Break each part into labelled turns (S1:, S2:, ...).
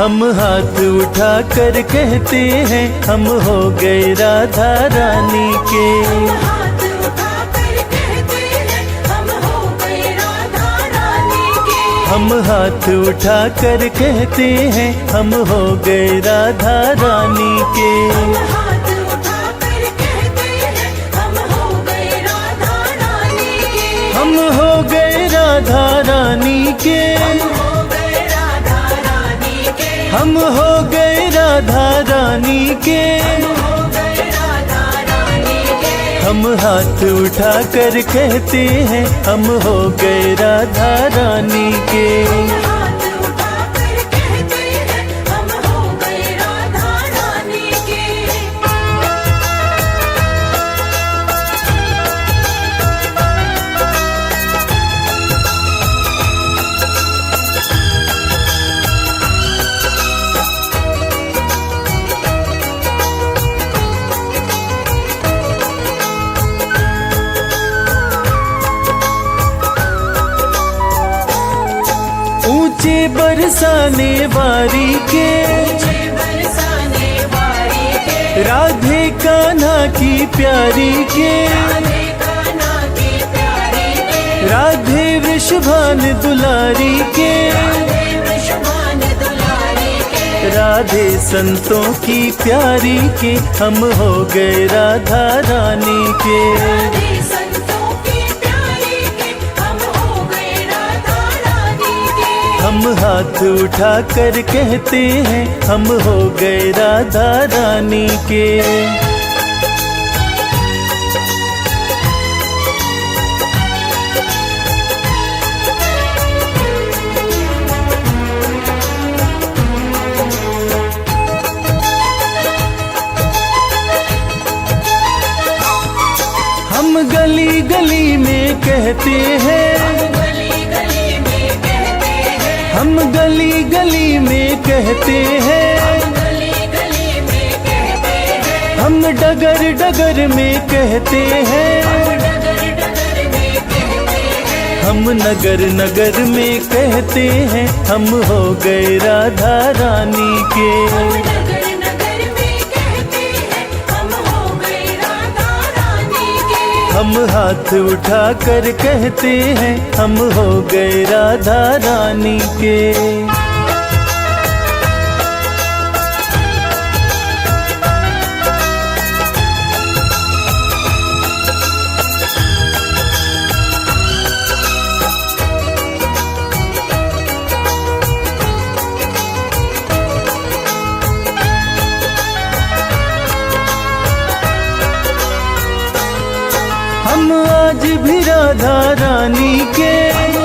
S1: हम हाथ उठा कर कहते हैं हम हो गए राधा रानी के।
S2: हाथ उठाकर कहते हैं हम हो गए राधा रानी के।
S1: हम हाथ उठा कर कहते हैं हम हो गए राधा रानी के।
S2: हाथ उठाकर कहते हैं हम हो गए राधा रानी के।
S1: हम हो गए राधा रानी के। हम हो गए राधा रानी के। हम हाथ उठा कर कहते हैं हम हो गए राधा रानी के।
S2: हाथ उठाकर कहते हैं हम हो गए राधा रानी के।
S1: ऊंचे बरसाने वारी के
S2: बरसाने वारी के।
S1: राधे कान्हा की प्यारी के।
S2: राधे कान्हा की प्यारी के।
S1: राधे वृषभान दुलारी के।
S2: राधे वृषभान दुलारी के।
S1: राधे संतों की प्यारी के हम हो गए राधा रानी के।
S2: राधे संतों की प्यारी के हम हो गए राधा रानी के।
S1: हम हाथ उठा कर कहते हैं हम हो गए राधा रानी के। हम गली गली में कहते हैं।
S2: गली गली में कहते हैं।
S1: हम गली गली में कहते हैं।
S2: गली गली में कहते हैं।
S1: हम डगर डगर में कहते हैं।
S2: डगर डगर में कहते हैं।
S1: हम नगर नगर में कहते हैं हम हो गए राधा रानी के।
S2: नगर नगर में कहते हैं हम हो गए राधा रानी के।
S1: हम हाथ उठा कर कहते हैं हम हो गए राधा रानी के। हम आज भी राधा रानी के।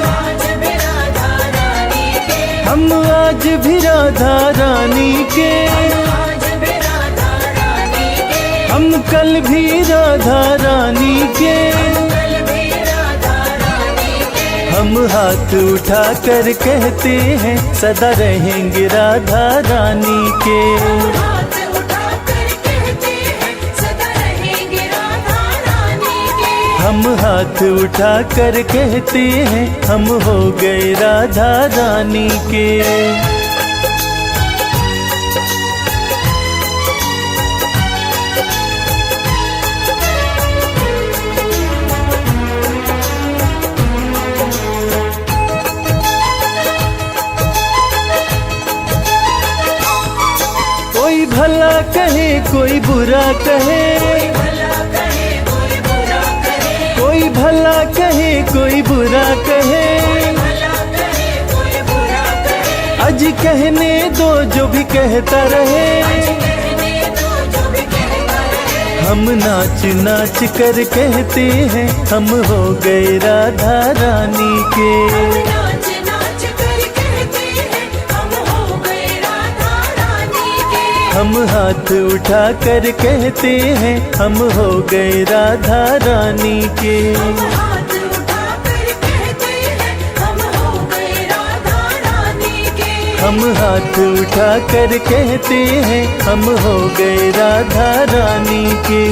S2: आज भी राधा रानी के।
S1: हम आज भी राधा रानी के।
S2: आज भी राधा रानी के।
S1: हम कल भी राधा रानी के।
S2: कल भी राधा रानी के।
S1: हम हाथ उठा कर कहते हैं सदा रहेंगे राधा रानी के।
S2: हाथ उठाकर कहते हैं सदा रहेंगे राधा रानी के।
S1: हम हाथ उठा कर कहते हैं हम हो गए राधा रानी के। कोई भला कहे कोई बुरा कहे।
S2: भला कहे कोई बुरा कहे।
S1: कोई भला कहे कोई बुरा कहे।
S2: भला कहे कोई बुरा कहे।
S1: आज कहने दो जो भी कहता रहे।
S2: कहने दो जो भी कहता रहे।
S1: हम नाच नाच कर कहते हैं हम हो गए राधा रानी के।
S2: नाच नाच कर कहते हैं हम हो गए राधा रानी के।
S1: हम हाथ उठा कर कहते हैं हम हो गए राधा रानी के।
S2: हाथ उठाकर कहते हैं हम हो गए राधा रानी के।
S1: हम हाथ उठा कर कहते हैं हम हो गए राधा रानी के।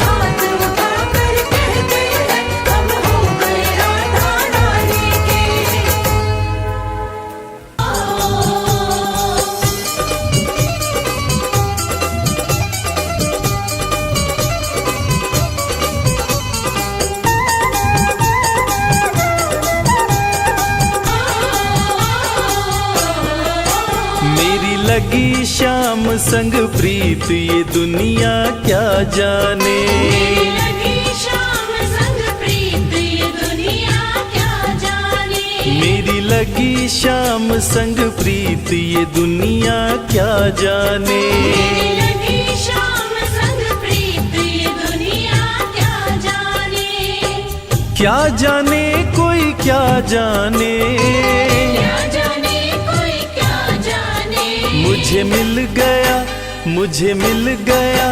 S2: हाथ उठाकर कहते हैं हम हो गए राधा रानी के।
S1: लगी शाम संग प्रीत ये दुनिया क्या जाने।
S2: मेरी लगी शाम संग प्रीत ये दुनिया क्या जाने।
S1: मेरी लगी शाम संग प्रीत ये दुनिया क्या जाने।
S2: मेरी लगी शाम संग प्रीत ये दुनिया क्या जाने।
S1: क्या जाने कोई क्या जाने।
S2: क्या जाने कोई क्या जाने।
S1: मुझे मिल गया, मुझे मिल गया,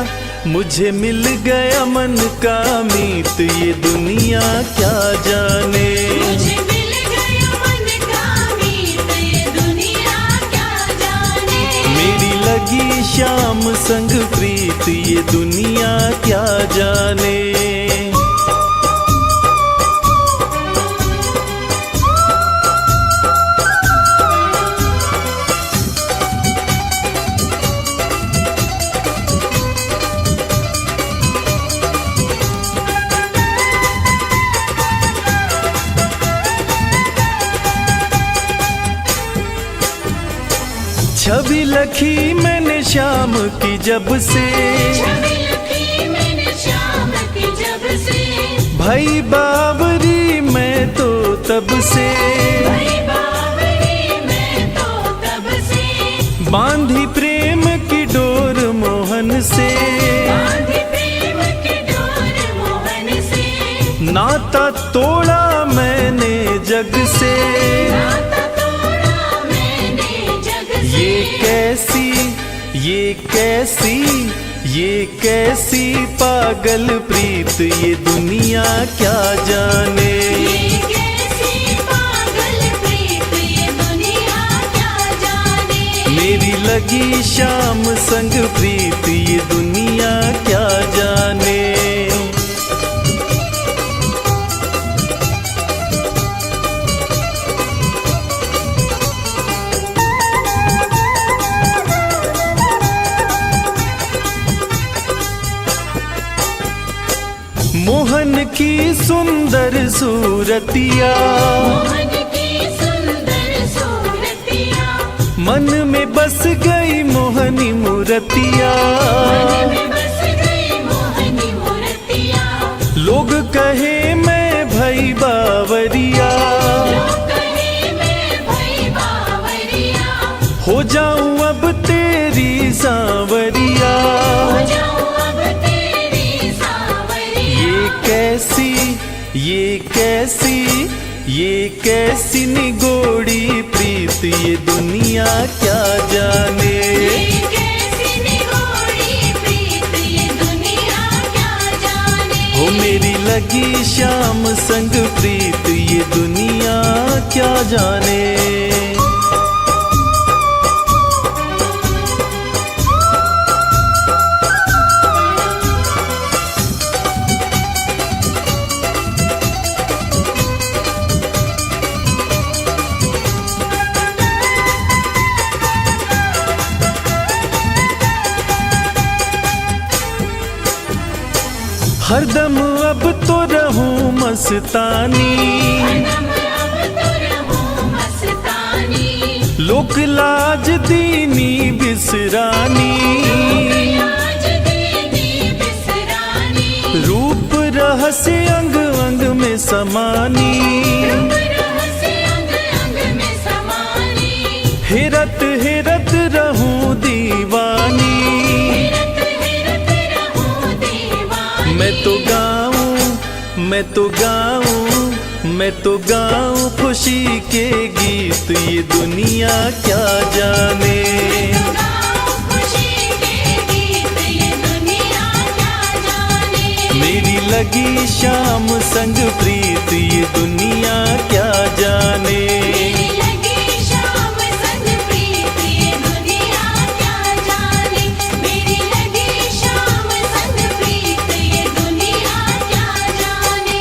S1: मुझे मिल गया मन का मीत ये दुनिया क्या जाने।
S2: मुझे मिल गया मन का मीत ये दुनिया क्या जाने।
S1: मेरी लगी शाम संग प्रीत ये दुनिया क्या जाने। छवि लखी मैंने शाम की जब से।
S2: छवि लखी मैंने शाम की जब से।
S1: भाई बावरी मैं तो तब से।
S2: भाई बावरी मैं तो तब से।
S1: बांधी प्रेम की डोर मोहन से।
S2: बांधी प्रेम की डोर मोहन से।
S1: नाता तोड़ा मैंने जग से।
S2: नाता तोड़ा मैंने जग से।
S1: ये कैसी, ये कैसी, ये कैसी पागल प्रीत ये दुनिया क्या जाने।
S2: ये कैसी पागल प्रीत ये दुनिया क्या जाने।
S1: मेरी लगी शाम संग प्रीत ये दुनिया क्या जाने। मोहन की सुंदर सूरतिया।
S2: मोहन की सुंदर सूरतिया।
S1: मन में बस गई मोहनी मूर्तिया।
S2: मन में बस गई मोहनी मूर्तिया।
S1: लोग कहे मैं भई बावरिया।
S2: लोग कहे मैं भई बावरिया।
S1: हो जाऊं अब तेरी सांवरिया।
S2: हो जाऊं अब तेरी सांवरिया।
S1: ये कैसी, ये कैसी, ये कैसी निगोड़ी प्रीत ये दुनिया क्या जाने।
S2: ये कैसी निगोड़ी प्रीत ये दुनिया क्या जाने।
S1: हो मेरी लगी शाम संग प्रीत ये दुनिया क्या जाने। हरदम अब तो रहूं मस्तानी।
S2: हरदम अब तो रहूं मस्तानी।
S1: लोक लाज दीनी बिसरानी।
S2: लाज दीनी बिसरानी।
S1: रूप रहस्य अंग अंग में समानी।
S2: रूप रहस्य अंग अंग में समानी।
S1: हेरत हेरत रहूं दीवानी।
S2: हेरत हेरत रहूं दीवानी।
S1: मैं तो गाऊं, मैं तो गाऊं, मैं तो गाऊं खुशी के गीत ये दुनिया क्या जाने।
S2: गाओ खुशी के गीत ये दुनिया क्या जाने।
S1: मेरी लगी शाम संग प्रीत ये दुनिया क्या जाने।
S2: मेरी लगी शाम संग प्रीत ये दुनिया क्या जाने। मेरी लगी शाम संग प्रीत ये दुनिया क्या जाने।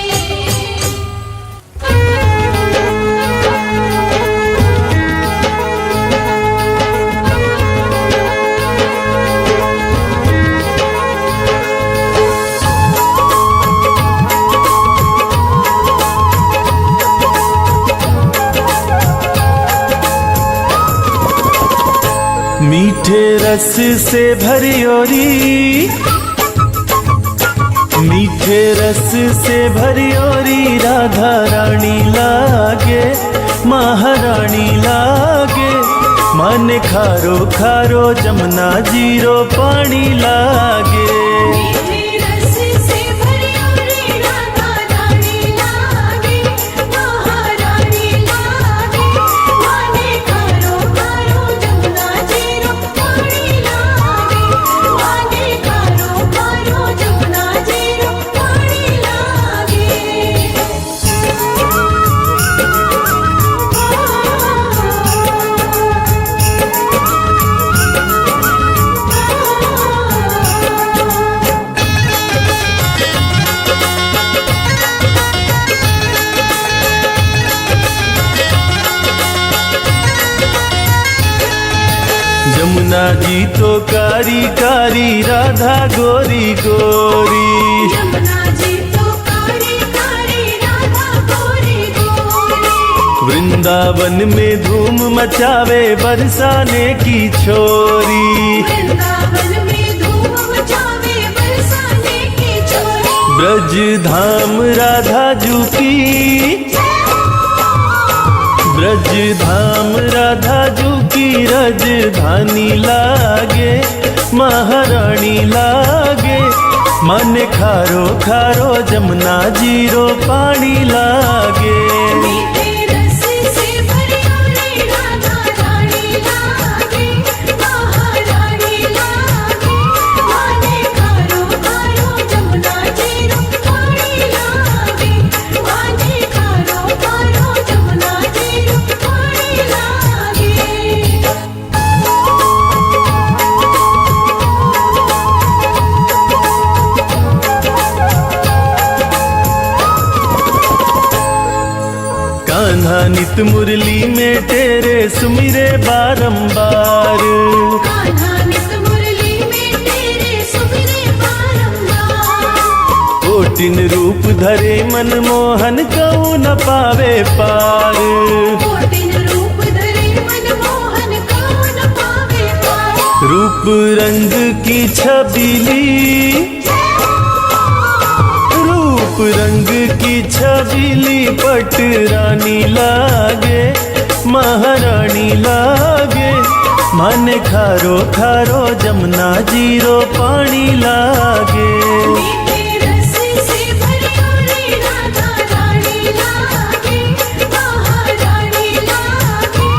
S1: मीठे रस से भरी ओरी, मीठे रस से भरी ओरी राधा रानी लागे, महारानी लागे। माने खारो खारो जमुना जीरो पानी लागे।
S2: मीठे रस से भरी ओरी राधा रानी लागे, महारानी लागे। माने खारो खारो जमुना जीरो पानी लागे। माने खारो खारो जमुना जीरो पानी लागे।
S1: जमुना जी तो कारी कारी राधा गोरी गोरी।
S2: जमुना जी तो कारी कारी राधा गोरी गोरी।
S1: वृंदावन में धूम मचावे बरसाने की छोरी।
S2: वृंदावन में धूम मचावे बरसाने की छोरी।
S1: ब्रज धाम राधा जू की, ब्रज धाम राधा जू की राजधानी लागे, महारानी लागे। माने खारो खारो जमुना जीरो पानी लागे।
S2: मीठे रस से भरी ओरी राधा रानी लागे, महारानी लागे। माने खारो खारो जमुना जीरो पानी लागे। माने खारो खारो जमुना जीरो पानी लागे।
S1: कान्हा नित मुरली में तेरे सुमिरे बारंबार।
S2: कान्हा नित मुरली में तेरे सुमिरे बारंबार।
S1: कोटिन रूप धरे मन मोहन कऊ न पावे पार।
S2: कोटिन रूप धरे मन मोहन कौन पावे पार।
S1: रूप रंग की छबीली, रूप रंग की छबीली पट रानी लागे, महारानी लागे। माने खारो खारो जमुना जीरो पानी लागे।
S2: मीठे रस से भरी ओरी राधा रानी लागे, महारानी लागे।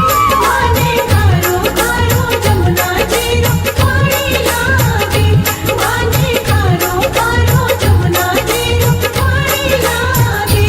S2: माने खारो खारो जमुना जीरो पानी लागे। माने खारो खारो जमुना जीरो पानी लागे।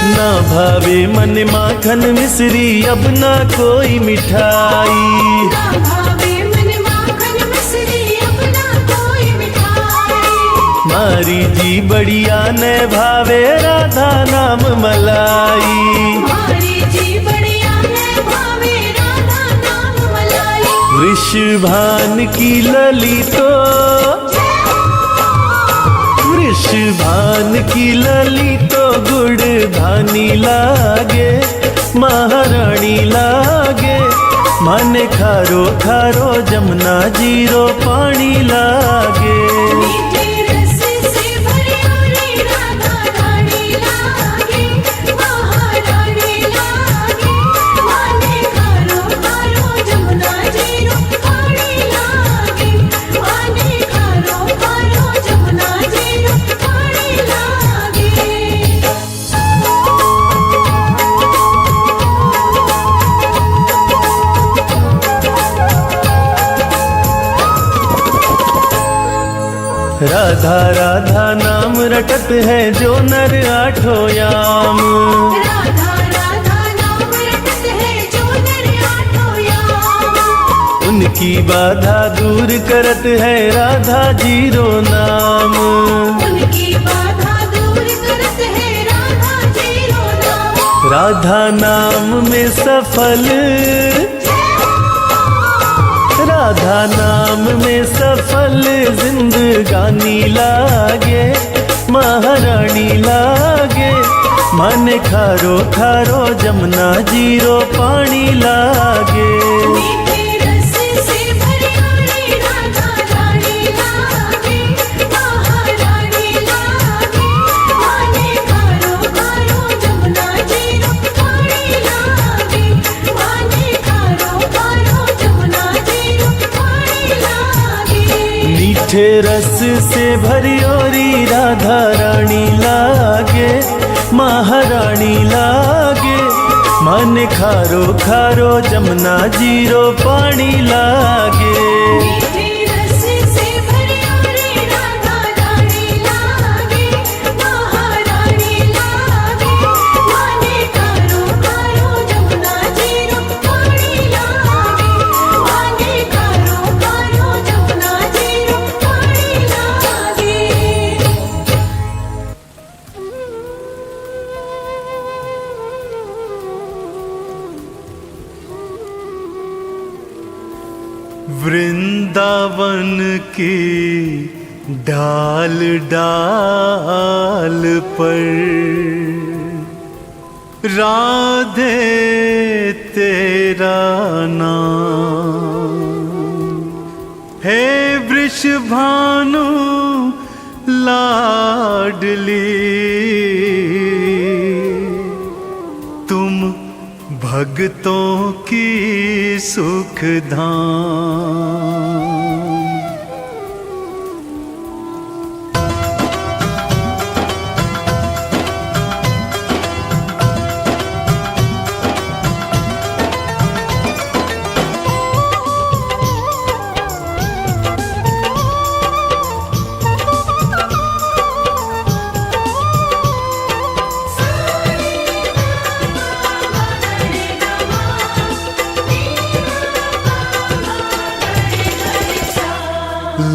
S1: ना भावे मन माखन मिश्री अब ना कोई मिठाई।
S2: ना भावे मन माखन मिश्री अब ना कोई मिठाई।
S1: मारी जी बढ़िया न भावे राधा नाम मलाई।
S2: हमारी जी बढ़िया है भावे राधा नाम मलाई।
S1: वृषभान की ललितो, वृषभान की ललितो गुड़ धानी लागे, महारानी लागे। माने खारो खारो जमुना जीरो पानी लागे।
S2: मीठे रस से भरी ओरी राधा रानी लागे, महारानी लागे। माने खारो खारो जमुना जीरो पानी लागे। माने खारो खारो जमुना जीरो पानी लागे।
S1: राधा राधा नाम रटत है जो नर आठों याम।
S2: राधा राधा नाम रटत है जो नर आठों याम।
S1: उनकी बाधा दूर करत है राधा जीरो नाम।
S2: उनकी बाधा दूर करत है राधा जीरो
S1: राधा नाम में सफल, राधा नाम में सफल जिंदगानी लागे, महारानी लागे। माने खारो खारो जमुना जीरो पानी लागे।
S2: मीठे रस से भरी आड़ी राधा रानी लागे, महारानी लागे। माने खारो खारो जमुना जीरो पानी लागे, माने खारो खारो जमुना जीरो पानी लागे।
S1: मीठे रस से भरी ओरी राधा रानी लागे, महारानी लागे। मन खारो खारो जमुना जीरो पानी लागे।
S2: मीठे रस से भरी आड़ी राधा रानी लागे, महारानी लागे। माने खारो खारो जमुना जीरो पानी लागे, माने खारो खारो जमुना जीरो पानी लागे।
S1: वृंदावन की डाल डाल पर राधे तेरा नाम है। वृषभानु लाडली तुम भक्तों की सुख धाम।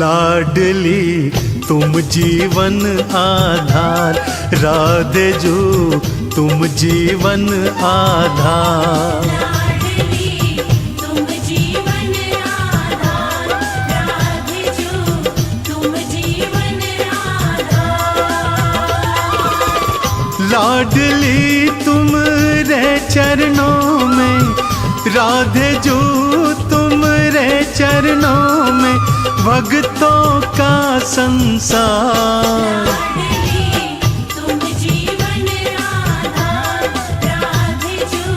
S1: लाडली तुम जीवन आधार, राधे जो तुम जीवन आधार।
S2: लाडली तुम जीवन आधार, राधे जो तुम जीवन आधार।
S1: लाडली तुम रे चरणों में, राधे जो तुम रे चरणों में। भक्तों का संसार
S2: लाडली तुम जीवन आधार, राधे जो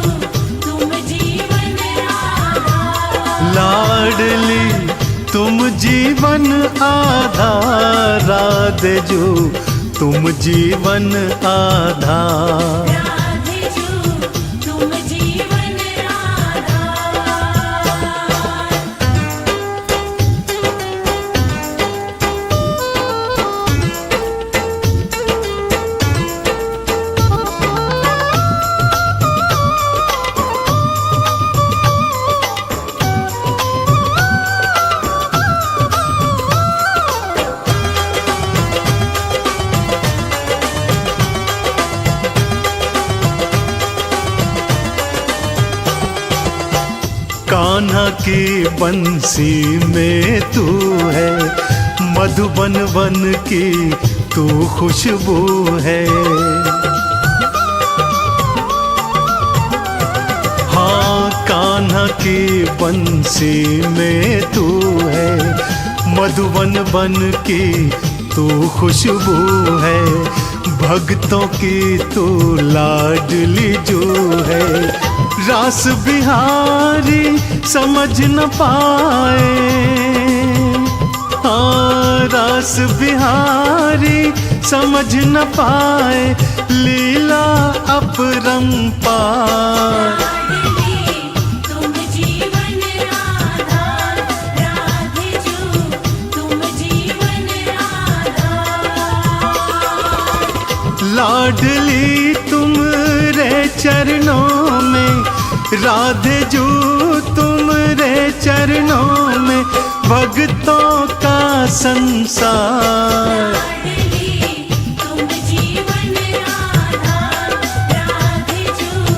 S2: तुम जीवन आधार।
S1: लाडली तुम जीवन आधार, राधे जो तुम जीवन आधार।
S2: राधे जो तुम जीवन आधार।
S1: कान्हा की बंसी में तू है, मधुबन वन की तू खुशबू है। हाँ कान्हा की बंसी में तू है, मधुबन वन की तू खुशबू है। भक्तों की तू लाडली जो है। रास बिहारी समझ न पाए, हाँ रास बिहारी समझ न पाए। लीला अपरंपार
S2: लाडली तुम जीवन आधार, राधे जो तुम जीवन आधार।
S1: लाडली तुम रे चरणों में, राधे जो तुम रे चरणों में। भक्तों का संसार
S2: लाडली तुम जीवन आधार, राधे जो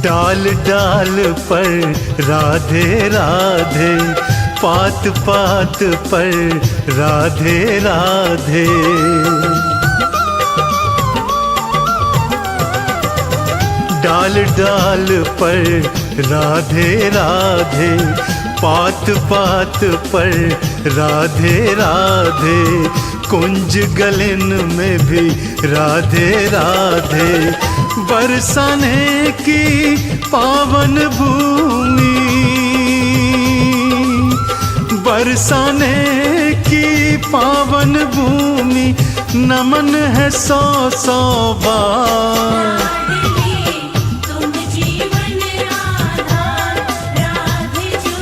S1: डाल डाल पर राधे राधे, पात पात पर राधे राधे। डाल डाल पर राधे राधे, पात पात पर राधे राधे। कुंज गलन में भी राधे राधे, बरसाने की पावन भूमि, बरसाने की पावन भूमि, नमन है सौ सौ बार।
S2: तुम जीवन आधार, राधे जो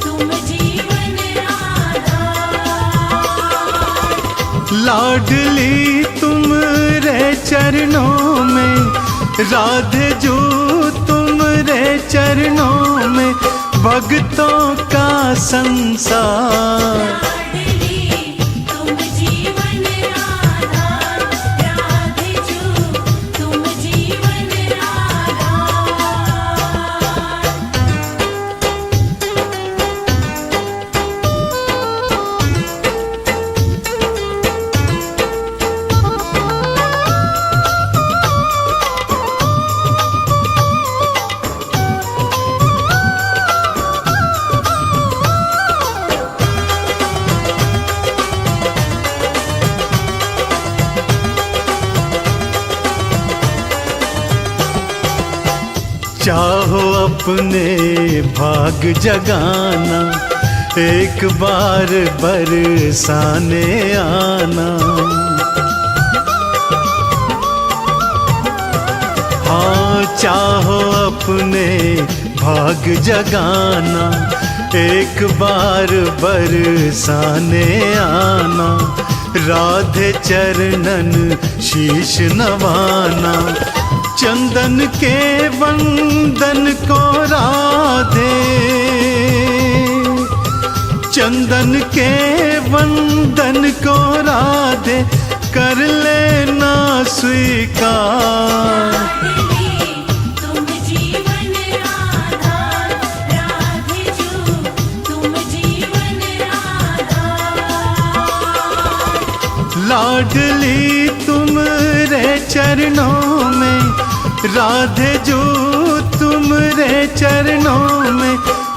S2: तुम जीवन आधार।
S1: लाडली तुम रे चरणों में, राधे जो तुम रे चरणों में, भक्तों का संसार।
S2: तुम जीवन आधार, राधे जो तुम जीवन आधार।
S1: चाहो अपने भाग जगाना, एक बार बरसाने आना। हाँ चाहो अपने भाग जगाना, एक बार बरसाने आना। राधे चरणन शीश नवाना, चंदन के वंदन को राधे, चंदन के वंदन को राधे, कर लेना स्वीकार।
S2: तुम जीवन आधार, राधे जो तुम जीवन आधार।
S1: लाडली तुम रे चरणों में, राधे जो तुम रे चरणों में,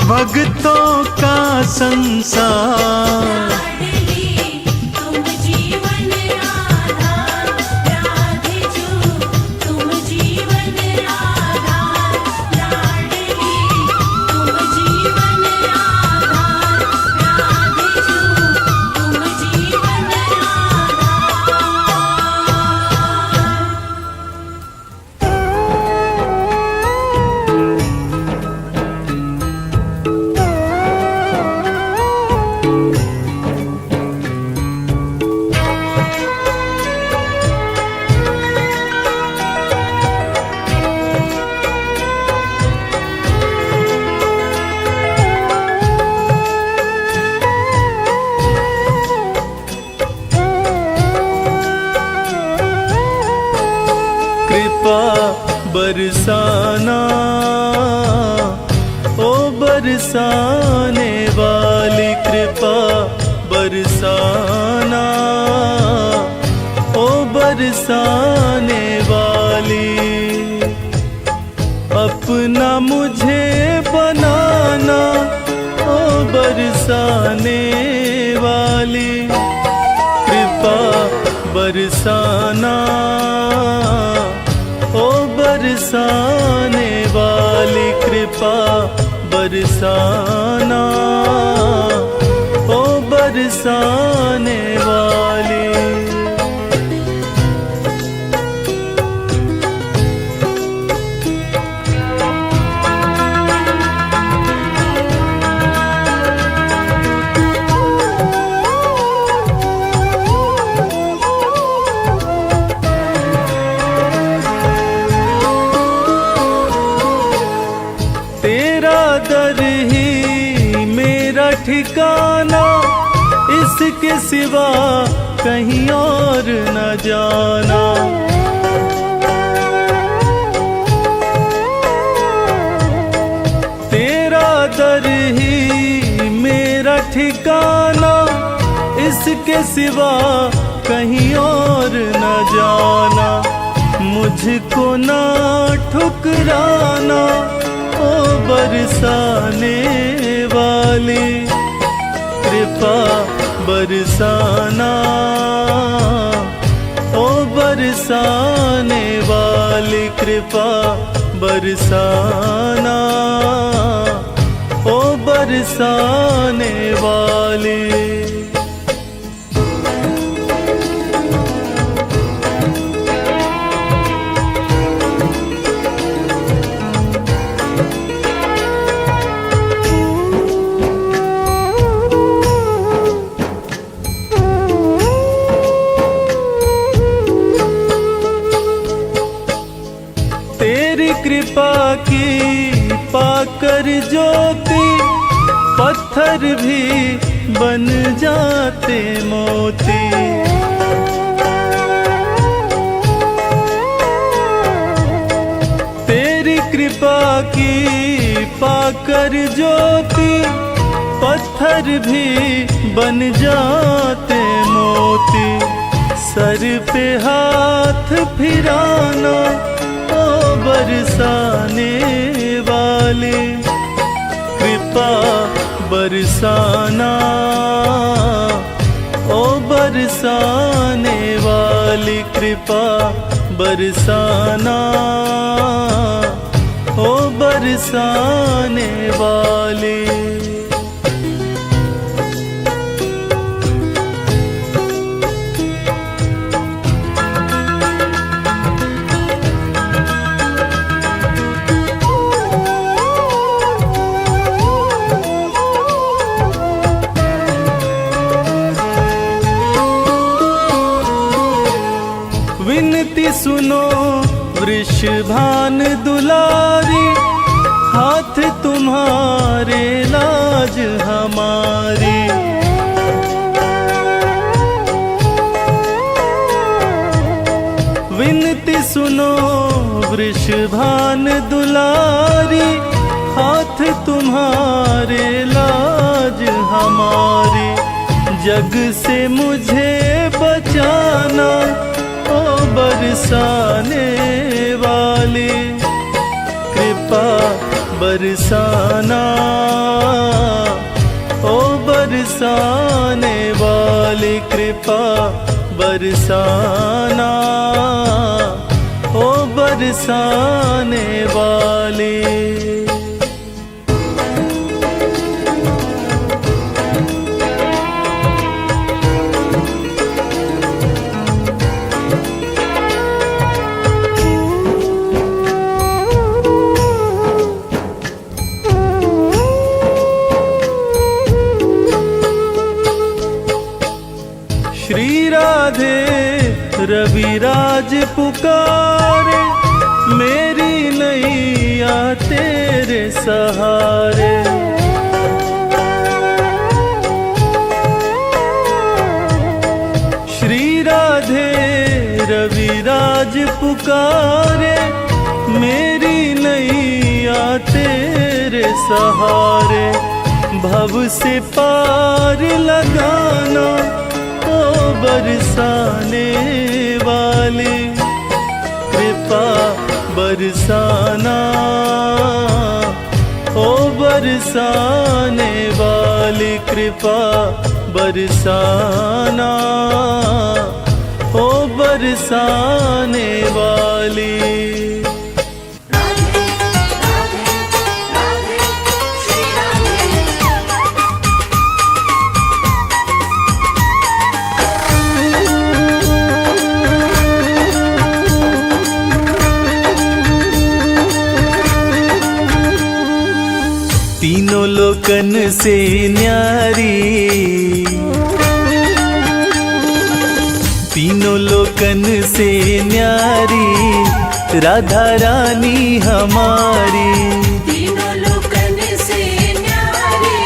S1: भक्तों का संसार।
S2: तुम जीवन आधार, राधे जो तुम जीवन आधार। लाडली तुम जीवन आधार, राधे जो तुम जीवन आधार।
S1: कृपा बरसाना, ओ बरसाने वाली, कृपा बरसाना, ओ बरसाने वाली। अपना मुझे बनाना, ओ बरसाने वाली, कृपा बरसाना, ओ बरसाने वाली, कृपा बरसाना, ओ बरसाने वाली। तेरा दर ही मेरा ठिकाना, इसके सिवा कहीं और न जाना। ठिकाना, इसके सिवा कहीं और न जाना। मुझको ना ठुकराना ओ बरसाने वाली, कृपा बरसाना ओ बरसाने वाली, कृपा बरसाना ओ बरसाने वाली। तेरी कृपा की पाकर ज्योति, पत्थर भी बन जाते मोती। तेरी कृपा की पाकर ज्योति, पत्थर भी बन जाते मोती। सर पे हाथ फिराना ओ बरसाने वाले, कृपा बरसाना ओ बरसाने वाली, कृपा बरसाना ओ बरसाने वाली। विनती सुनो वृषभान दुलारी, हाथ तुम्हारे लाज हमारी। विनती सुनो वृषभान दुलारी, हाथ तुम्हारे लाज हमारी। जग से मुझे बचाना ओ बरसाने वाली, कृपा बरसाना ओ बरसाने वाली, कृपा बरसाना ओ बरसाने वाली। श्री राधे रविराज पुकारे, मेरी नैया तेरे सहारे। श्री राधे रविराज पुकारे, मेरी नैया तेरे सहारे। भव से पार लगाना ओ बरसाने वाली, कृपा बरसाना ओ बरसाने वाली, कृपा बरसाना ओ बरसाने वाली। तीनों लोकन से न्यारी, तीनों लोकन से न्यारी, राधा रानी हमारी।
S2: तीनों लोकन से न्यारी,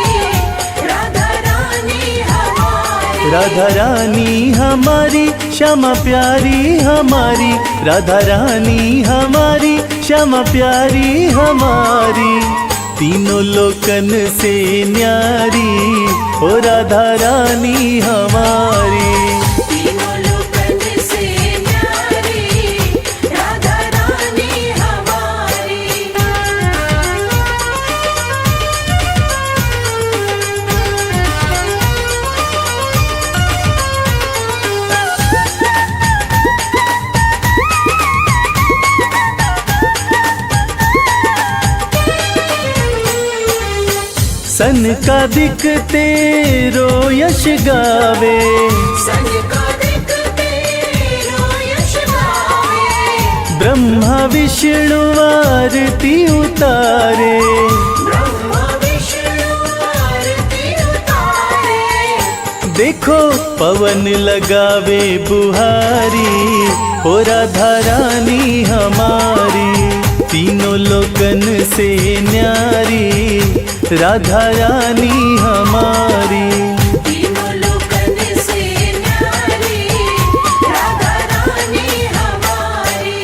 S2: राधा रानी हमारी।
S1: राधा रानी हमारी, श्यामा प्यारी हमारी। राधा रानी हमारी, श्यामा प्यारी हमारी। तीनों लोकन से न्यारी ओ राधा रानी हमारी।
S2: तीनों लोकन से न्यारी राधा रानी हमारी।
S1: सन का दिखते रो यश गावे,
S2: सन का दिखते रो यश गावे।
S1: ब्रह्मा विष्णु आरती उतारे,
S2: ब्रह्मा विष्णु आरती उतारे।
S1: देखो पवन लगावे बुहारी ओ राधा रानी हमारी। तीनों लोकन से न्यारी राधा रानी हमारी।
S2: तीनों लोकन से न्यारी राधा रानी हमारी।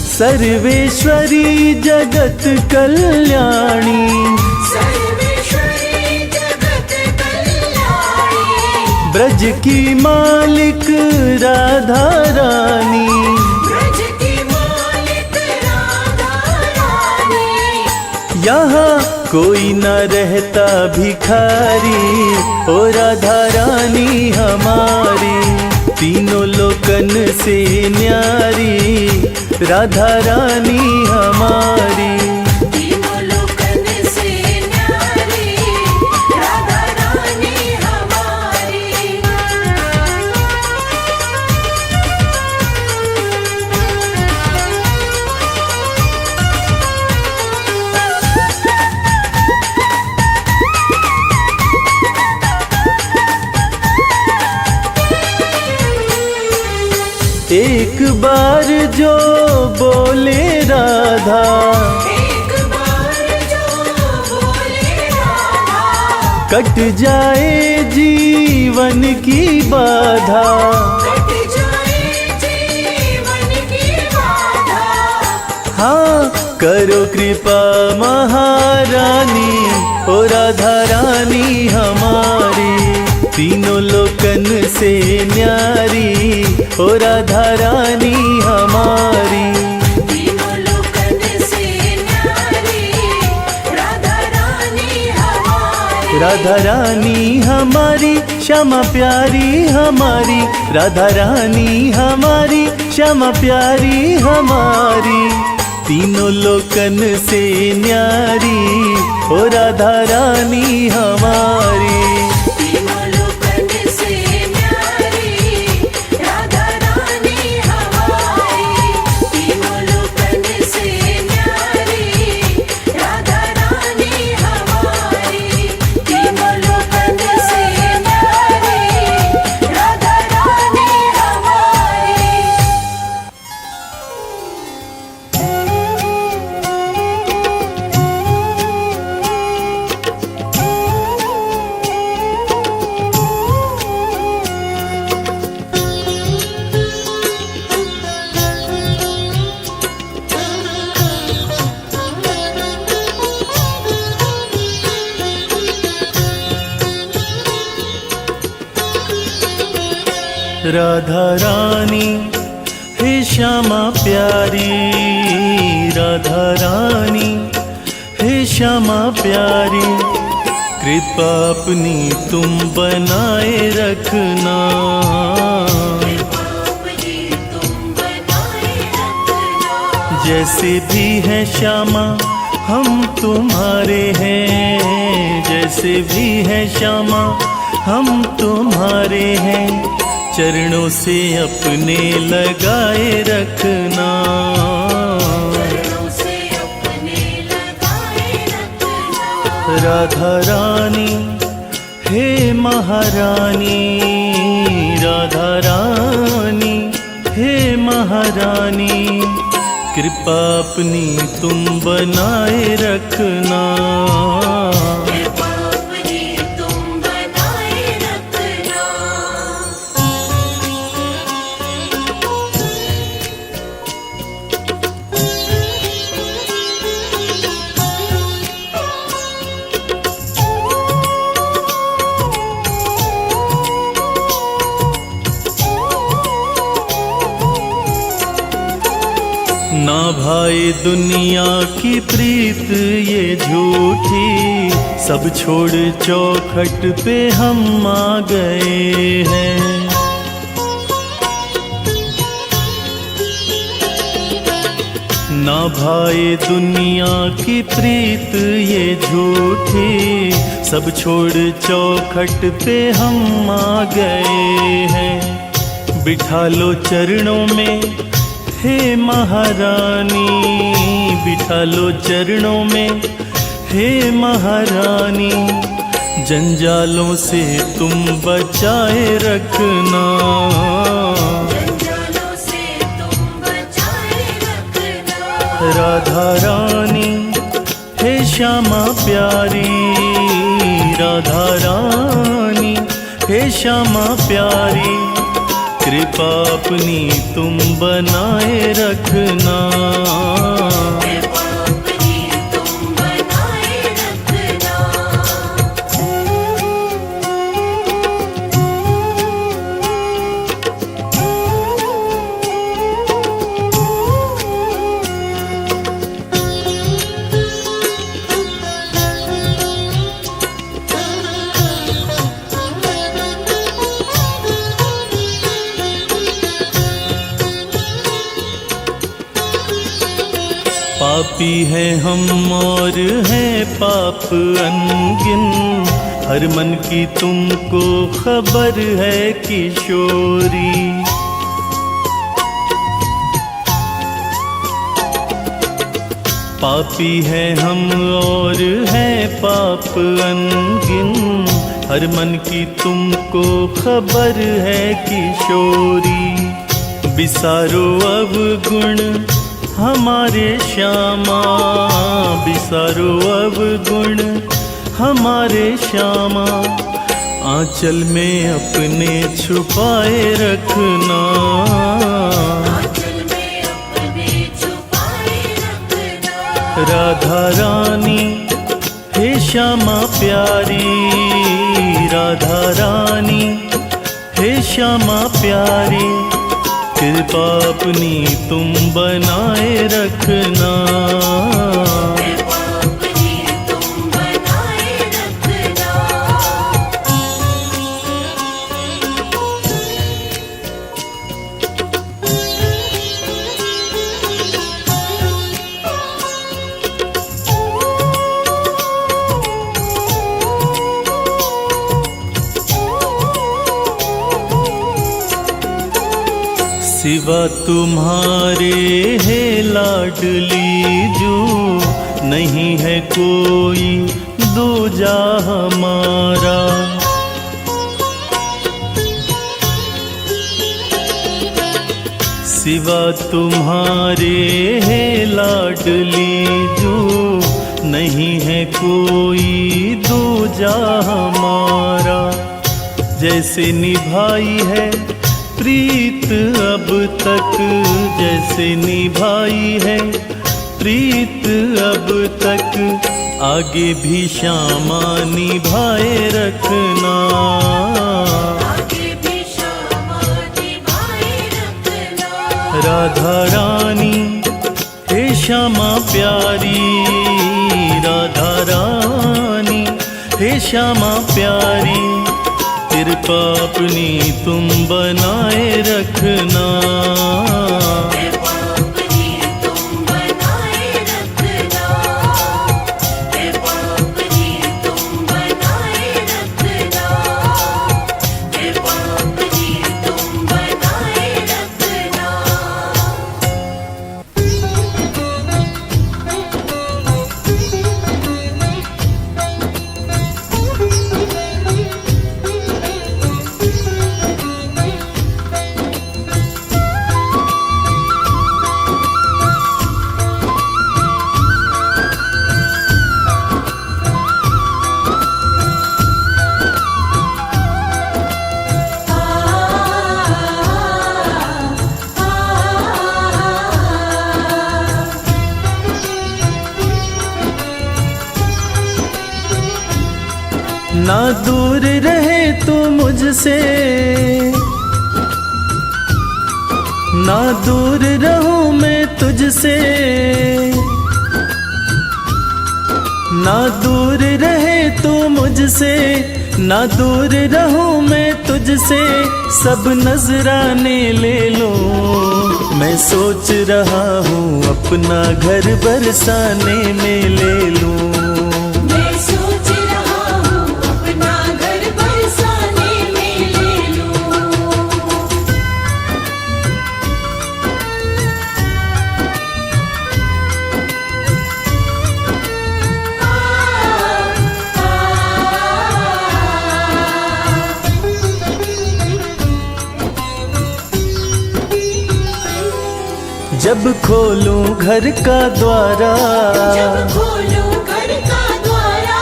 S1: सर्वेश्वरी जगत कल्याणी,
S2: सर्वेश्वरी जगत कल्याणी।
S1: ब्रज की मालिक राधा रानी।
S2: ब्रज की मालिक राधा रानी।
S1: यहाँ कोई न रहता भिखारी ओ राधा रानी हमारी। तीनों लोकन से न्यारी राधा रानी हमारी।
S2: तीनों लोकन से न्यारी राधा रानी हमारी।
S1: एक बार जो बोले राधा,
S2: एक बार जो बोले राधा।
S1: कट जाए जीवन की बाधा।
S2: कट जाए जीवन की बाधा।
S1: हाँ करो कृपा महारानी ओ राधा रानी हमारी। तीनों लोकन से न्यारी ओ राधा रानी हमारी।
S2: तीनों लोकन से न्यारी राधा रानी हमारी।
S1: राधा रानी हमारी श्यामा प्यारी हमारी। राधा रानी हमारी श्यामा प्यारी हमारी। तीनों लोकन से न्यारी ओ राधा रानी हमारी।
S2: तीनों लोकन से न्यारी राधा रानी हमारी। तीनों लोकन से न्यारी राधा रानी हमारी। तीनों लोकन से न्यारी राधा रानी हमारी।
S1: राधा रानी हे श्यामा प्यारी। राधा रानी हे श्यामा प्यारी। कृपा अपनी तुम बनाए रखना।
S2: अपनी तुम बनाए रखना।
S1: जैसे भी है श्यामा हम तुम्हारे हैं। जैसे भी है श्यामा हम तुम्हारे हैं। चरणों से अपने लगाए रखना।
S2: चरणों से अपने लगाए रखना।
S1: राधा रानी हे महारानी। राधा रानी हे महारानी। कृपा अपनी तुम बनाए रखना।
S2: कृपा
S1: भाए दुनिया की प्रीत ये झूठी, सब छोड़ चौखट पे हम आ गए हैं। ना भाए दुनिया की प्रीत ये झूठी, सब छोड़ चौखट पे हम आ गए हैं। बिठा लो चरणों में हे महारानी, बिठा लो चरणों में हे महारानी, जंजालों से तुम बचाए रखना।
S2: जंजालों से तुम बचाए रखना।
S1: राधा रानी हे श्यामा प्यारी, राधा रानी हे श्यामा प्यारी, कृपा अपनी तुम बनाए रखना।
S2: कृपा अपनी तुम बनाए रखना।
S1: पापी है हम और है पाप अनगिन, हर मन की तुमको खबर है किशोरी। पापी है हम और है पाप अनगिन, हर मन की तुमको खबर है किशोरी। बिसारो अवगुण हमारे श्यामा, बिसारो अवगुण हमारे श्यामा, आंचल में अपने छुपाए रखना।
S2: आंचल में अपने छुपाए रखना।
S1: राधा रानी हे श्यामा प्यारी, राधा रानी हे श्यामा प्यारी, कृपा अपनी तुम बनाए रखना।
S2: कृपा अपनी तुम बनाए रखना।
S1: सिवा तुम्हारे है लाडली जो, नहीं है कोई दूजा हमारा। सिवा तुम्हारे है लाडली जो, नहीं है कोई दूजा हमारा। जैसे निभाई है प्रीत अब तक, जैसे निभाई है प्रीत अब तक, आगे भी श्यामा निभाए रखना।
S2: आगे भी श्यामा निभाए रखना।
S1: राधा रानी हे श्यामा प्यारी, राधा रानी हे श्यामा प्यारी, कृपा अपनी तुम बनाए रखना।
S2: कृपा अपनी तुम बनाए रखना। कृपा अपनी तुम बनाए रखना। कृपा अपनी तुम बनाए रखना।
S1: ना दूर रहे तू मुझसे, ना दूर रहूं मैं तुझसे, तुझसे, ना दूर रहे तू मुझसे, ना दूर रहूं मैं तुझसे, सब नजराने ले लो। मैं सोच रहा हूँ अपना घर बरसाने में ले लूं।
S2: मैं सोच रहा हूँ अपना घर बरसाने में ले लूं।
S1: जब खोलूं घर का द्वारा,
S2: जब खोलूं घर का द्वारा,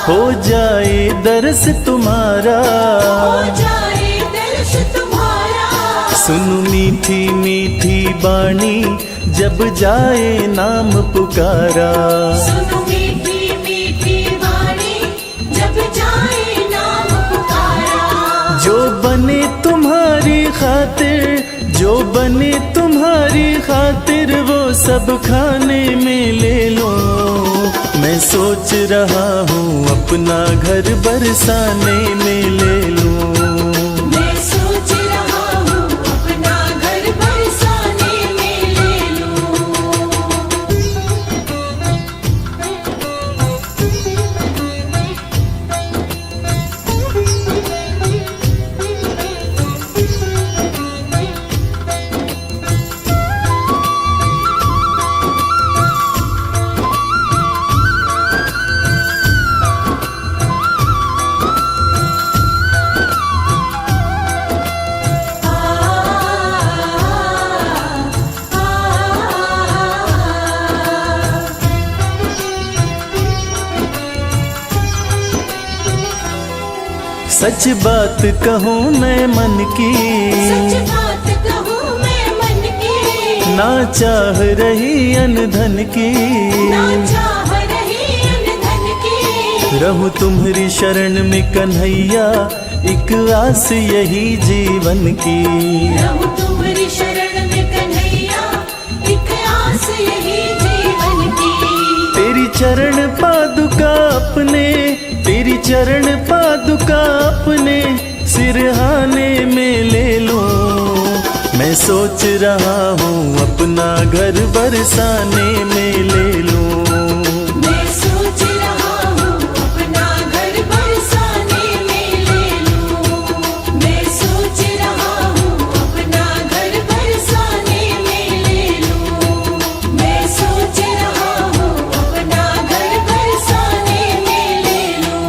S1: हो जाए दर्श तुम्हारा,
S2: हो जाए दर्श तुम्हारा।
S1: सुनु मीठी मीठी बाणी जब जाए नाम पुकारा।
S2: सुनो मीठी मीठी वाणी जब जाए नाम पुकारा।
S1: जो बने तुम्हारी खातिर, जो बने तुम्हारी खातिर, वो सब खाने में ले लो। मैं सोच रहा हूँ अपना घर बरसाने में ले लूं।
S2: मैं सोच रहा हूँ अपना घर बरसाने में ले लूं।
S1: सच बात कहूँ मैं मन की,
S2: सच बात कहूँ मैं मन की,
S1: ना चाह रही अनधन की,
S2: ना चाह रही अनधन की।
S1: रहूं तुम्हारी शरण में कन्हैया, एक आस यही जीवन की।
S2: रहूं तुम्हारी शरण में कन्हैया, एक आस यही जीवन की।
S1: तेरी चरण पादुका अपने, तेरी चरण पादुका अपने सिरहाने में ले लूं। मैं सोच रहा हूँ अपना घर बरसाने में ले लूं।
S2: मैं सोच रहा हूँ अपना घर बरसाने में ले लूं। मैं सोच रहा हूँ अपना घर बरसाने में ले लूं। मैं सोच रहा हूँ अपना घर बरसाने में ले लूं।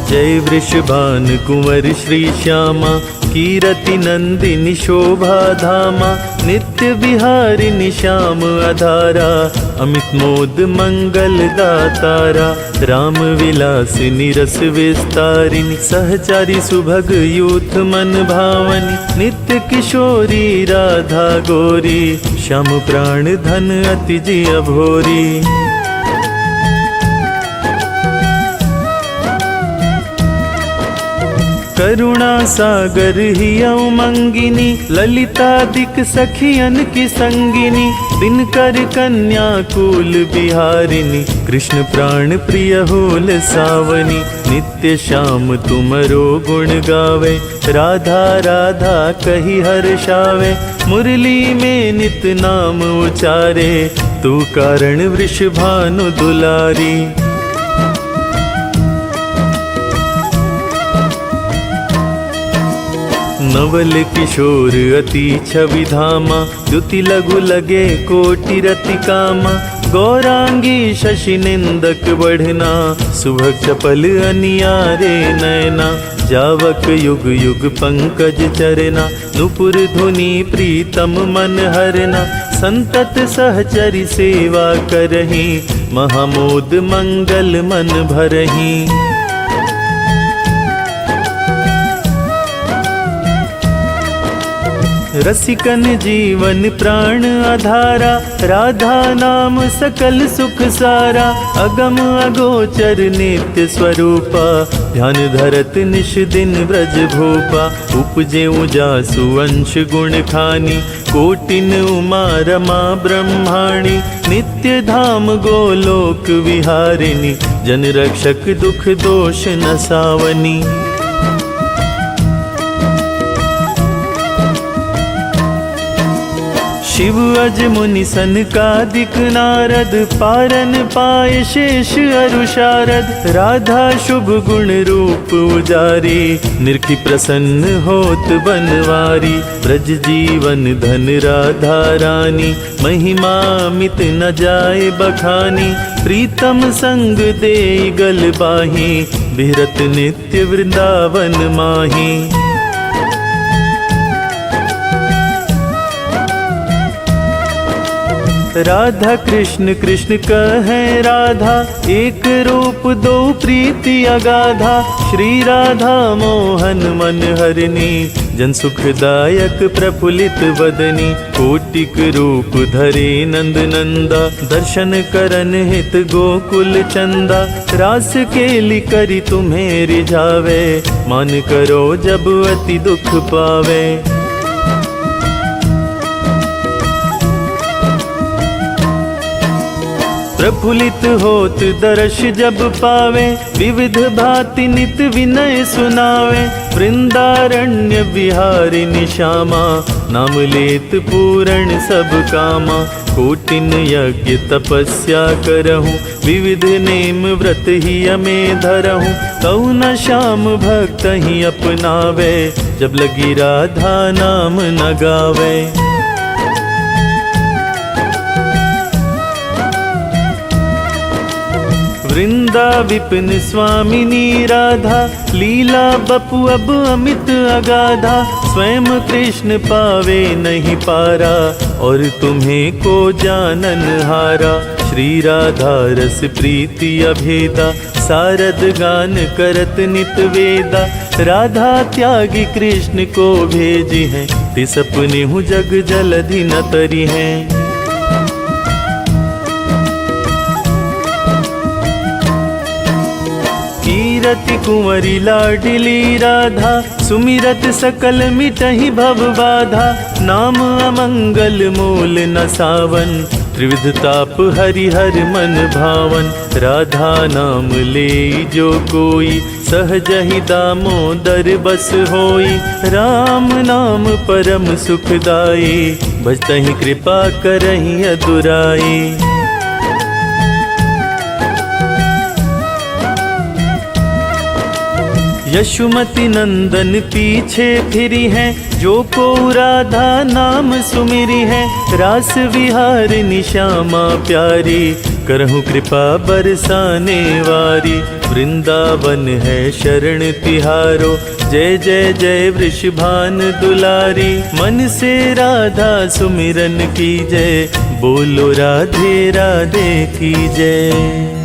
S1: जय वृषभान कुंवर श्री श्यामा, कीरति नंदिनी शोभा धामा, नित्य विहारिणी श्याम आधारा, अमित मोद मंगल दातारा, राम विलासिनी रस विस्तारिणी, सहचारी सुभग यूथ मन भावनी, नित्य किशोरी राधा गोरी, श्याम प्राण धन अति जिय भोरी। करुणा सागर ही उमंगिनी, ललितादिक सखियन की संगिनी, दिनकर कन्या कुल बिहारिणी, कृष्ण प्राण प्रिय होल सावनी, नित्य श्याम तुमरो गुण गावे, राधा राधा कही हर्षावे, मुरली में नित नाम उचारे, तू कारण वृषभानु दुलारी। नवल किशोर अति छवि धामा, द्युति लघु लगे कोटि रति कामा, गौरांगी शशि निंदक बढ़ना, सुभग चपल अनियारे नयना, जावक युग युग पंकज चरना, नुपुर धुनि प्रीतम मन हरना, संतत सहचरि सेवा करही, महामोद मंगल मन भरही। रसिकन जीवन प्राण आधारा, राधा नाम सकल सुख सारा। अगम अगोचर नित्य स्वरूपा, ध्यान धरत निश दिन ब्रज भूपा। उपजे उजासु अंश गुण खानी, कोटिन उमा रमा ब्रह्माणी। नित्य धाम गोलोक विहारिणी, जन रक्षक दुख दोष नसावनी। शिव अज मुनि सनकादिक नारद, पारन पाए शेष अरु शारद। राधा शुभ गुण रूप उजारी, निरखी प्रसन्न होत बनवारी। ब्रज जीवन धन राधा रानी, महिमा मित न जाए बखानी। प्रीतम संग दे गल बाही, बिहरत नित्य वृंदावन माही। राधा कृष्ण कृष्ण कहें राधा, एक रूप दो प्रीति अगाधा। श्री राधा मोहन मन हरनी, जन सुखदायक प्रफुल्लित वदनी। कोटिक रूप धरे नंद नंदा, दर्शन करन हित गोकुल चंदा। रास केली करी तुम्हें रिझावे, मान करो जब अति दुख पावे। प्रफुल्लित होत दर्श जब पावे, विविध भांति नित विनय सुनावे। वृंदारण्य बिहारिणी श्यामा, नाम लेत पूरण सब कामा। कोटिन यज्ञ तपस्या करहूँ, विविध नेम व्रत ही में धरहूँ। तऊ न श्याम भक्त ही अपनावे, जब लगी राधा नाम न गावे। वृंदा विपिन स्वामिनी राधा, लीला बपु अब अमित अगाधा। स्वयं कृष्ण पावे नहीं पारा, और तुम्हें को जानन हारा। श्री राधा रस प्रीति अभेदा, सारद गान करत नित वेदा। राधा त्यागी कृष्ण को भेजी है, तिस अपने हूँ जग जलधि न तरी हैं। कीरति कुंवरी लाडली राधा, सुमिरत सकल मिटहि भव बाधा। नाम अमंगल मूल न सावन, त्रिविध ताप हरिहर मन भावन। राधा नाम ले जो कोई, सहज ही दामोदर बस होई। राम नाम परम सुखदाई, भजतहि कृपा करहि अदुराई। यशुमति नंदन पीछे फिरी हैं, जो को राधा नाम सुमिरी है। रास विहारिणी श्यामा प्यारी, करहूँ कृपा बरसाने वारी। वृंदावन है शरण तिहारो, जय जय जय वृषभान दुलारी। मन से राधा सुमिरन की जय, बोलो राधे राधे की जय।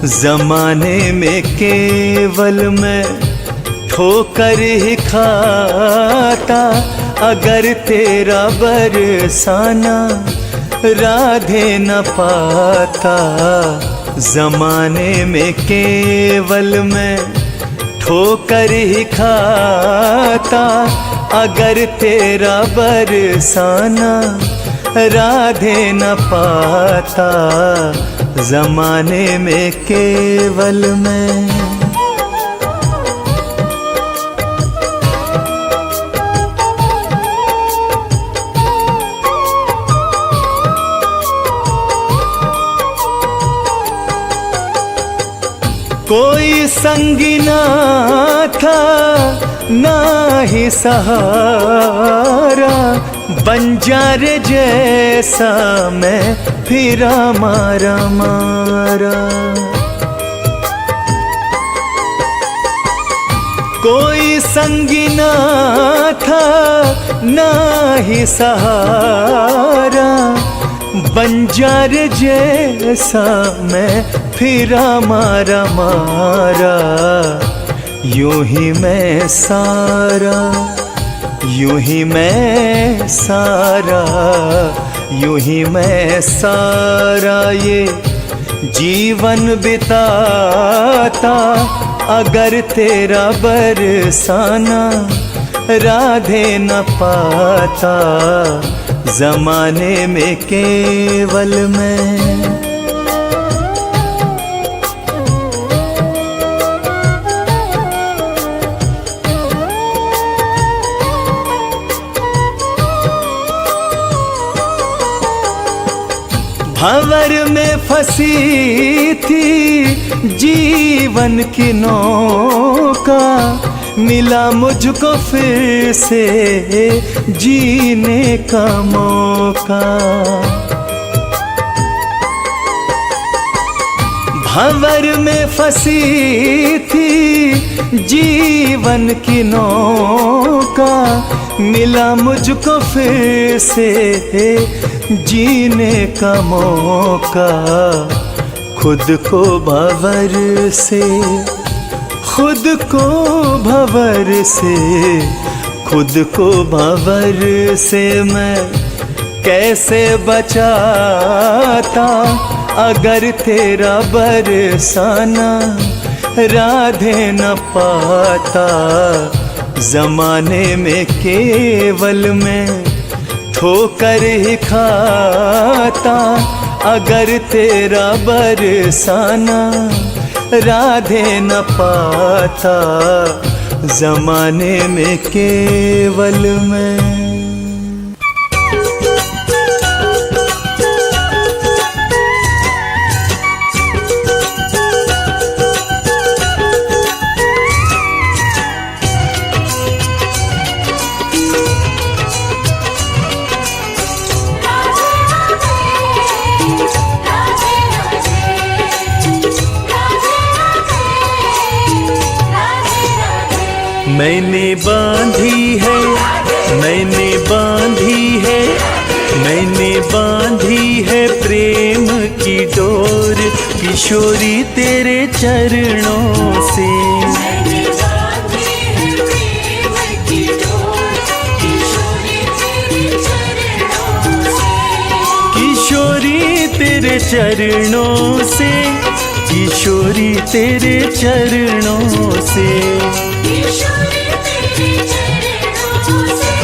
S3: जमाने में केवल मैं ठोकर ही खाता, अगर तेरा बरसाना राधे न पाता। जमाने में केवल मैं ठोकर ही खाता, अगर तेरा बरसाना राधे न पाता। जमाने में केवल मैं कोई संगी ना था ना ही सहारा, बंजार जैसा मैं फिरा मारा मारा। कोई संगी ना था ना ही सहारा, बंजार जैसा मैं फिरा मारा मारा। यूं ही मैं सारा, यूं ही मैं सारा, यूं ही मैं सारा ये जीवन बिताता, अगर तेरा बरसाना राधे न पाता, जमाने में केवल मैं। भंवर में फंसी थी जीवन की नौका, मिला मुझको फिर से जीने का मौका। भंवर में फंसी थी जीवन की नौका, मिला मुझको फिर से जीने का मौका। खुद को भंवर से, खुद को भंवर से, खुद को भंवर से मैं कैसे बचाता, अगर तेरा बरसाना राधे न पाता। जमाने में केवल मैं ठोकर ही खाता, अगर तेरा बरसाना राधे न पाता। जमाने में केवल मैं। मैंने बांधी है, मैंने बांधी है, मैंने बांधी है प्रेम की डोर, किशोरी तेरे चरणों से।
S2: मैंने बांधी है प्रेम की डोर, किशोरी तेरे चरणों से।
S1: किशोरी तेरे चरणों से, किशोरी तेरे चरणों से।
S2: किशोरी तेरे चरणों से,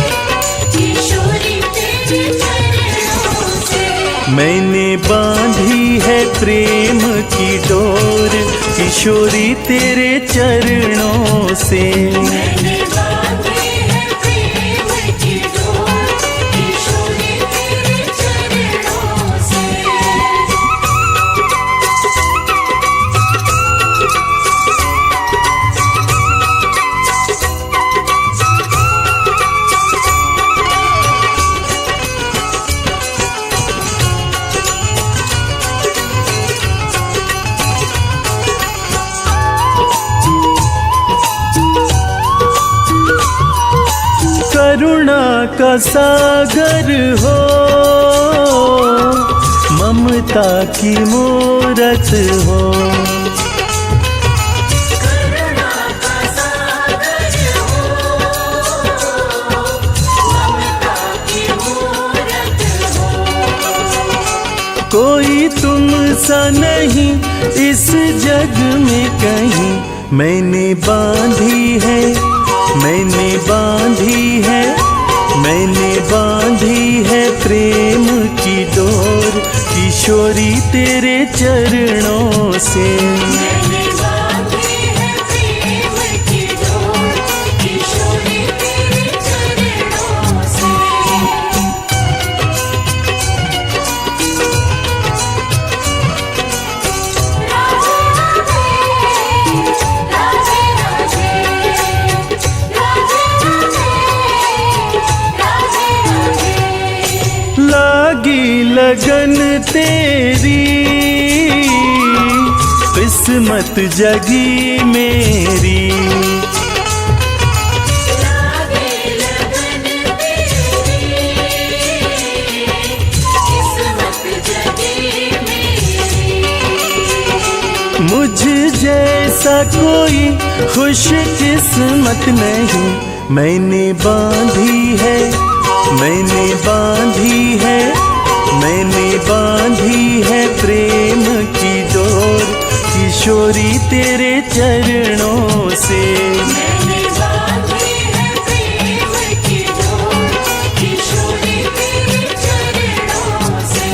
S2: किशोरी तेरे चरणों से।
S1: मैंने बांधी है प्रेम की डोर, किशोरी तेरे चरणों से।
S2: मैंने बांधी है प्रेम की डोर, किशोरी तेरे चरणों से।
S1: करुणा का सागर हो, ममता की मूरत हो।
S2: करुणा का सागर हो, ममता की मूरत हो।
S1: कोई तुम सा नहीं इस जग में कहीं, मैंने बांधी है, मैंने बांधी है, मैंने बांधी है प्रेम की डोर, किशोरी तेरे चरणों से।
S2: मैंने बांधी है प्रेम की डोर, किशोरी तेरे चरणों से। राधे राधे, राधे राधे, राधे राधे।
S1: लागी लगन तेरी, किस्मत जगी मेरी। जैसा कोई खुश किस्मत नहीं। मैंने बांधी है, मैंने बांधी है, मैंने बांधी है प्रेम की डोर, किशोरी तेरे चरणों से।
S2: मैंने बांधी है प्रेम की डोर, किशोरी तेरे चरणों से।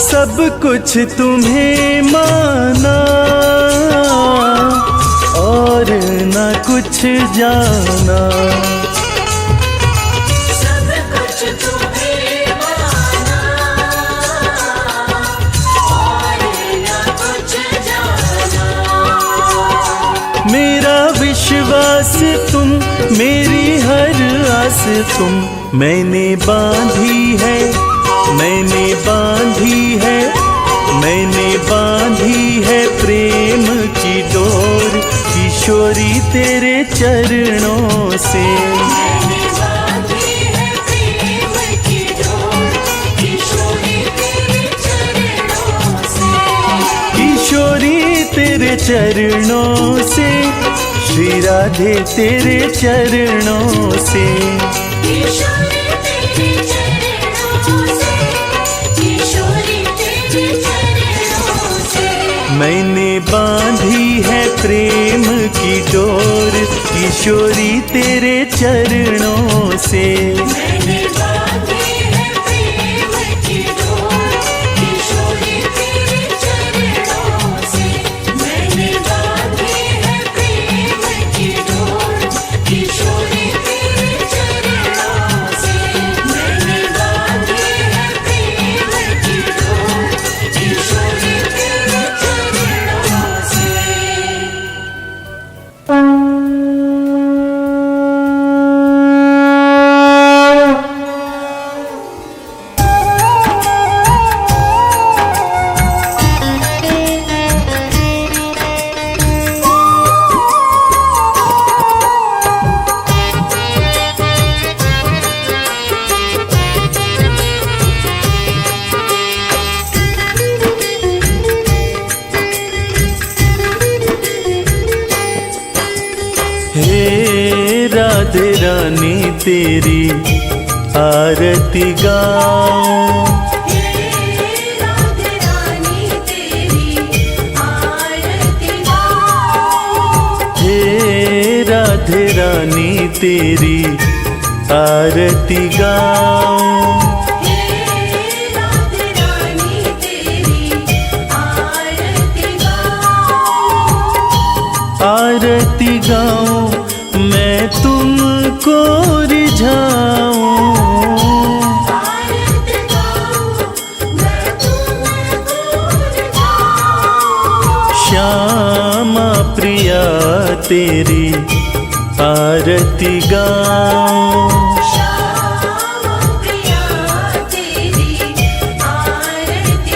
S1: सब कुछ तुम्हें माना और न कुछ जाना,
S2: सब कुछ तुम्हें माना और न कुछ जाना।
S1: मेरा विश्वास तुम, मेरी हर आस तुम। मैंने बांधी है, मैंने बांधी है, मैंने बांधी है प्रेम की डोर, किशोरी तेरे चरणों से।
S2: मैंने बांधी है प्रेम की डोर, किशोरी तेरे चरणों से।
S1: किशोरी तेरे चरणों से, श्री राधे तेरे चरणों से।
S2: किशोरी तेरे चरणों से, किशोरी तेरे चरणों से।
S1: मैंने बांधी है प्रेम की डोर, किशोरी तेरे चरणों से।
S2: मैंने बांधी है प्रेम की डोर, किशोरी तेरे चरणों से। मैंने बांधी है प्रेम की डोर, किशोरी तेरे चरणों से। मैंने बांधी है प्रेम की डोर, किशोरी तेरे चरणों से।
S1: हे राधे रानी तेरी आरती गाऊं,
S2: राधे रानी तेरी आरती गाऊं।
S1: हे राधे रानी तेरी आरती गाऊं।
S2: राधे रानी तेरी आरती गाऊं।
S1: आरती गाऊं मैं तुमको रिझाऊं,
S2: आरती गाऊं मैं तुमको रिझाऊं।
S1: श्यामा प्रिया तेरी आरती गाऊं।
S2: श्यामा प्रिया तेरी आरती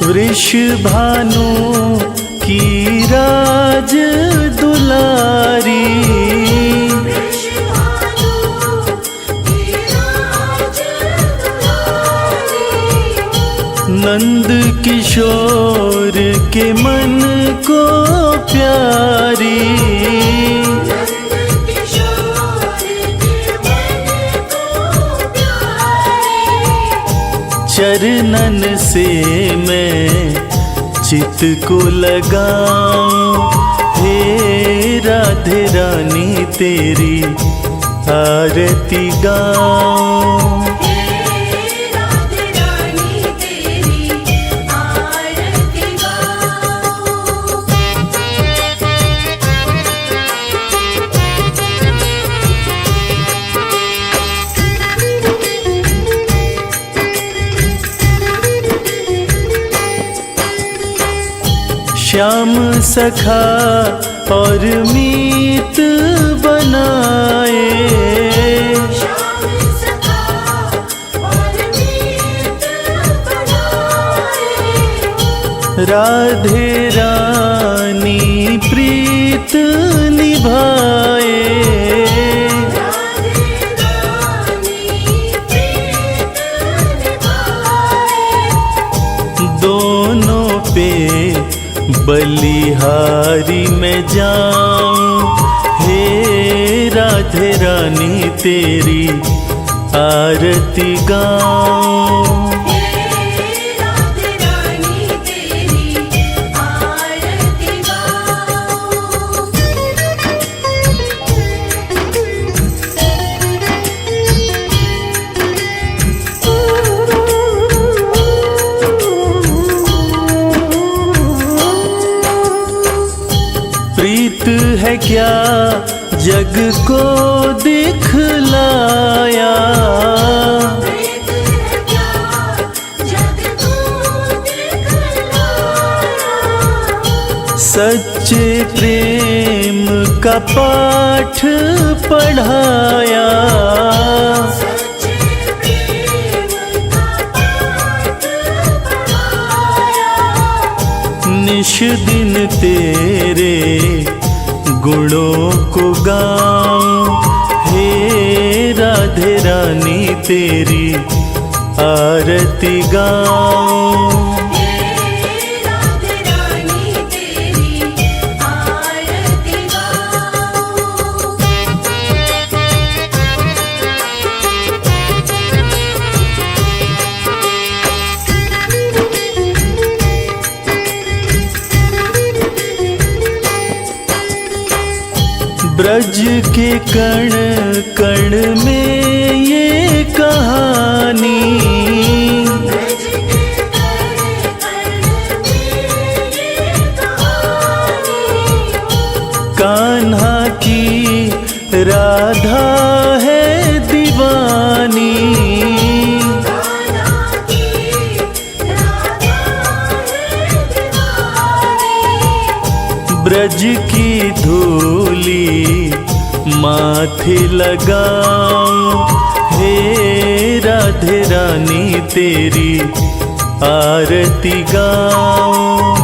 S1: वृषभानु की राज दुलारी,
S2: वृषभानु की राज दुलारी।
S1: नंद किशोर के मन को प्यारी,
S2: नंद किशोर के मन को प्यारी।
S1: चरणन से मैं चित को लगाऊं। हे राधे रानी तेरी आरती गाऊं।
S2: राधे रानी तेरी आरती गाऊं।
S1: श्याम सखा और मीत बनाए,
S2: श्याम सखा और मीत बनाए।
S1: राधे रानी प्रीत निभाए,
S2: राधे रानी प्रीत निभाए।
S1: दोनों पे बलिहारी में जाऊं, हे राधे रानी तेरी आरती गाऊं।
S2: हे राधे रानी तेरी आरती
S1: प्रीत है क्या जग को दिखलाया,
S2: प्रीत है क्या जग को दिखलाया।
S1: सच्चे प्रेम का पाठ पढ़ाया,
S2: सच्चे प्रेम का पाठ पढ़ाया।
S1: निश दिन तेरे गुणों को गाऊं, हे राधे रानी तेरी आरती गाऊं।
S2: हे राधे रानी तेरी आरती गाऊं।
S1: ब्रज के कण कण में ये कहानी,
S2: ब्रज के कण कण में ये कहानी।
S1: कान्हा की राधा है दीवानी,
S2: कान्हा की राधा है दीवानी।
S1: ब्रज की धूली माथे लगाऊं, हे राधे रानी तेरी आरती गाऊं।